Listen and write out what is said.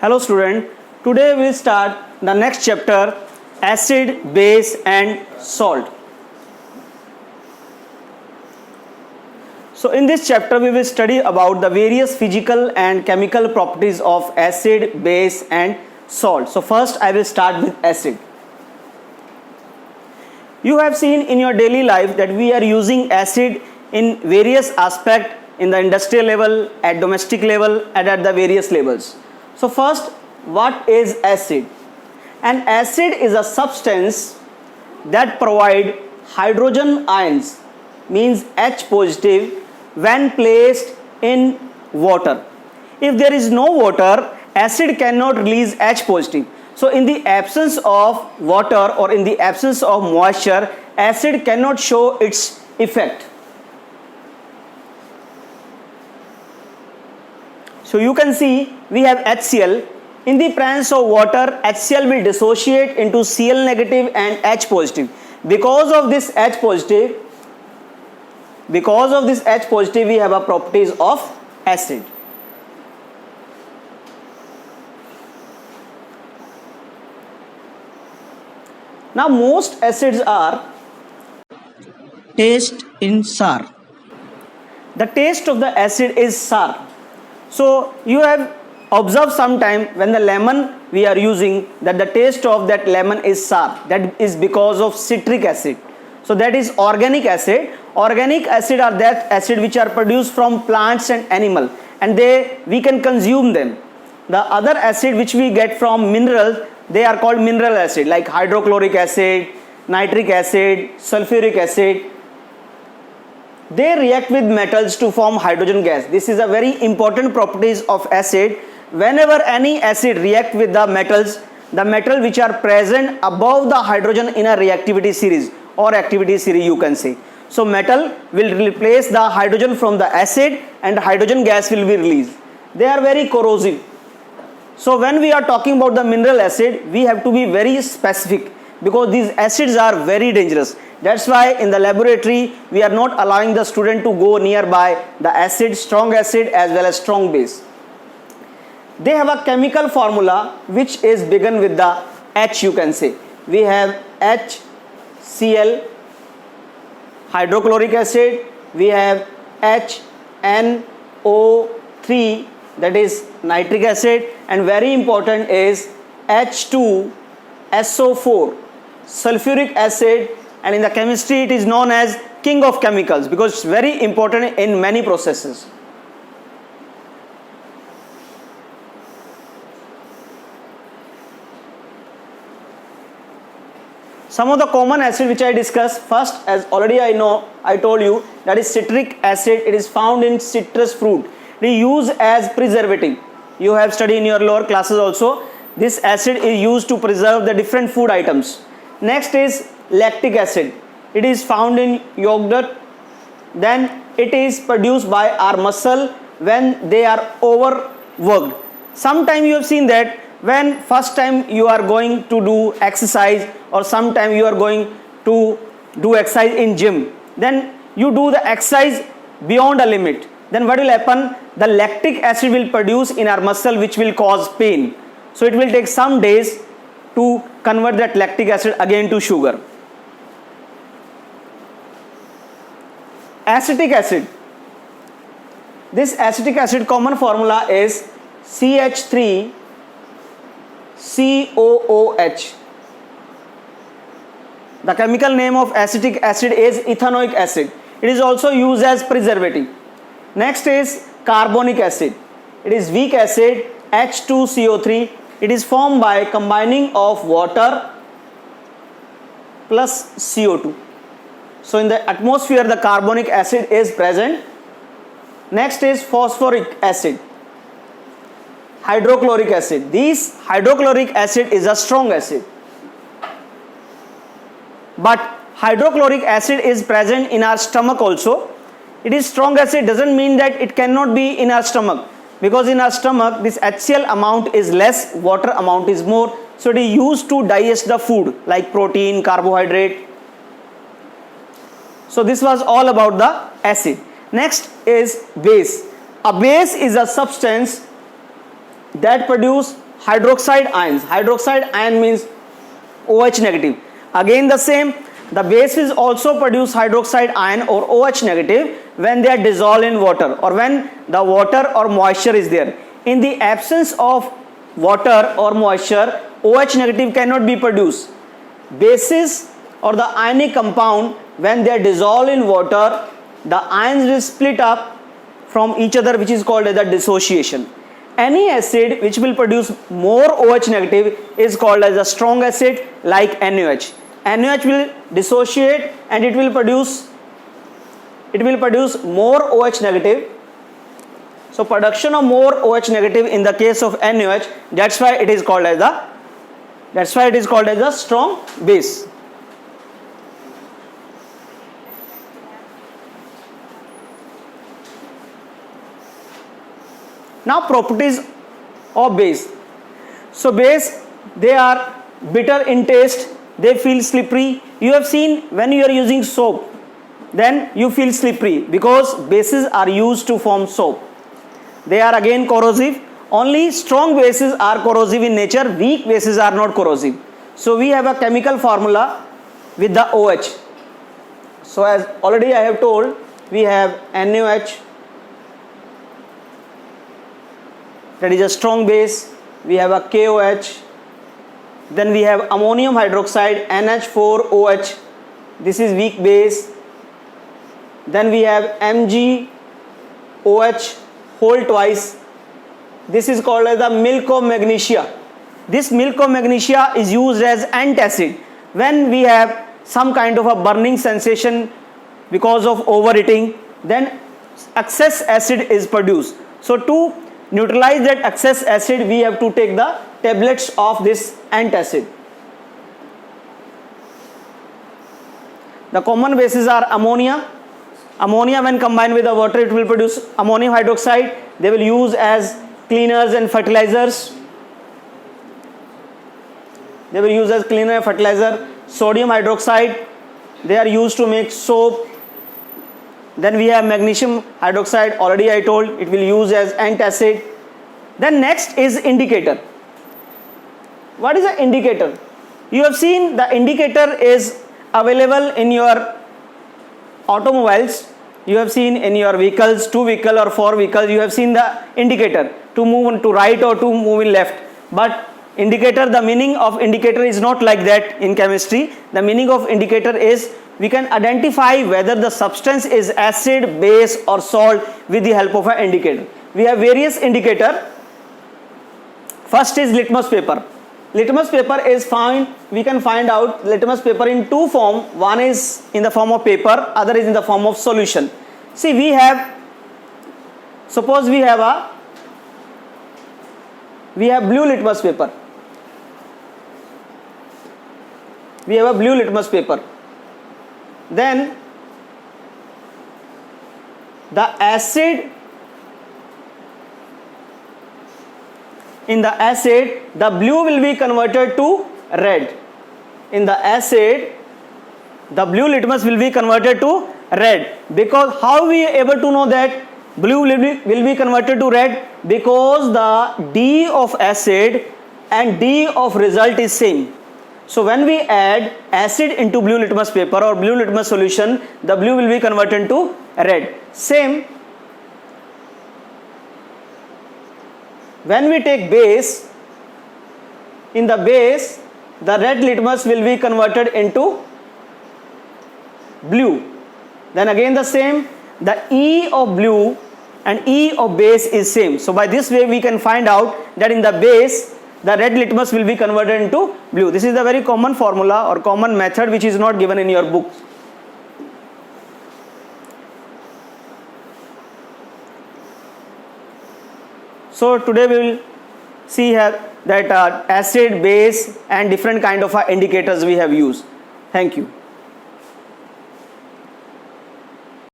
Hello student, today we will start the next chapter, acid, base and salt. So in this chapter we will study about the various physical and chemical properties of acid, base and salt. So first I will start with acid. You have seen in your daily life that we are using acid in various aspects in the industrial level, at domestic level and at the various levels. So first, what is acid? An acid is a substance that provide hydrogen ions, means H positive, when placed in water. If there is no water, acid cannot release H positive. So in the absence of water or in the absence of moisture, acid cannot show its effect. So you can see we have HCl. In the presence of water, HCl will dissociate into Cl negative and H positive. Because of this H positive, we have a properties of acid. Now most acids are taste in sour. The taste of the acid is sour. So you have observed sometime when the lemon we are using that the taste of that lemon is sour. That is because of citric acid. So that is organic acid. Organic acid are that acid which are produced from plants and animal, and we can consume them. The other acid which we get from minerals, they are called mineral acid, like hydrochloric acid, nitric acid, sulfuric acid. They react with metals to form hydrogen gas. This is a very important properties of acid. Whenever any acid react with the metals, the metal which are present above the hydrogen in a reactivity series or activity series you can say. So metal will replace the hydrogen from the acid and hydrogen gas will be released. They are very corrosive. So when we are talking about the mineral acid, we have to be very specific because these acids are very dangerous. That's why in the laboratory we are not allowing the student to go nearby the acid, strong acid as well as strong base. They have a chemical formula which is begin with the H, you can say. We have HCl, hydrochloric acid, we have HNO3, that is nitric acid, and very important is H2SO4, sulfuric acid, and in the chemistry it is known as king of chemicals because it's very important in many processes. Some of the common acid which I discussed first, as already I told you, that is citric acid. It is found in citrus fruit. It is used as preservative. You have studied in your lower classes also. This acid is used to preserve the different food items. Next is lactic acid. It is found in yogurt. Then it is produced by our muscle when they are overworked. Sometime you have seen that when first time you are going to do exercise or sometime you are going to do exercise in gym, then you do the exercise beyond a limit, then what will happen? The lactic acid will produce in our muscle which will cause pain. So it will take some days to convert that lactic acid again to sugar. Acetic acid. This acetic acid common formula is CH3COOH. The chemical name of acetic acid is ethanoic acid. It is also used as preservative. Next is carbonic acid. It is weak acid H2CO3. It is formed by combining of water plus CO2. So in the atmosphere the carbonic acid is present. Next is phosphoric acid, hydrochloric acid. This hydrochloric acid is a strong acid. But hydrochloric acid is present in our stomach also. It is strong acid, doesn't mean that it cannot be in our stomach, because in our stomach this HCl amount is less, water amount is more. So it is used to digest the food like protein, carbohydrate. So this was all about the acid. Next is base. A base is a substance that produce hydroxide ions. Hydroxide ion means OH negative. Again the same, the base is also produce hydroxide ion or OH negative when they are dissolved in water or when the water or moisture is there. In the absence of water or moisture, OH negative cannot be produced. Bases or the ionic compound, when they are dissolved in water, the ions will split up from each other, which is called as the dissociation. Any acid which will produce more OH negative is called as a strong acid, like NaOH. NaOH will dissociate and it will produce more OH negative. So production of more OH negative in the case of NaOH, that's why it is called as a strong base. Now properties of base. So base, they are bitter in taste, they feel slippery. You have seen when you are using soap, then you feel slippery because bases are used to form soap. They are again corrosive. Only strong bases are corrosive in nature, weak bases are not corrosive. So we have a chemical formula with the OH. So as already I have told, we have NaOH, that is a strong base. We have a KOH. Then we have ammonium hydroxide, NH4OH. This is weak base. Then we have MgOH whole twice. This is called as the milk of magnesia. This milk of magnesia is used as antacid when we have some kind of a burning sensation because of overheating. Then excess acid is produced. So to neutralize that excess acid, we have to take the tablets of this antacid. The common bases are ammonia. Ammonia, when combined with the water, it will produce ammonium hydroxide. They will use as cleaners and fertilizers. Sodium hydroxide, they are used to make soap. Then we have magnesium hydroxide, already I told, it will use as antacid. Then next is indicator. What is an indicator? You have seen the indicator is available in your automobiles. You have seen in your vehicles, 2 vehicle or 4 vehicles, you have seen the indicator to move to right or to move in left. But indicator, the meaning of indicator is not like that in chemistry. The meaning of indicator is we can identify whether the substance is acid, base or salt with the help of an indicator. We have various indicator. First is litmus paper. Litmus paper is we can find out litmus paper in 2 forms. One is in the form of paper, other is in the form of solution. See, suppose we have blue litmus paper. We have a blue litmus paper. Then the acid, in the acid, the blue will be converted to red. In the acid, the blue litmus will be converted to red. Because how we are able to know that blue will be converted to red? Because the D of acid and D of result is same. So when we add acid into blue litmus paper or blue litmus solution, the blue will be converted to red. Same, when we take base, in the base, the red litmus will be converted into blue. Then again the same, the E of blue and E of base is same. So by this way we can find out that in the base, the red litmus will be converted into blue. This is the very common formula or common method which is not given in your book. So today we will see here that acid, base and different kind of indicators we have used. Thank you.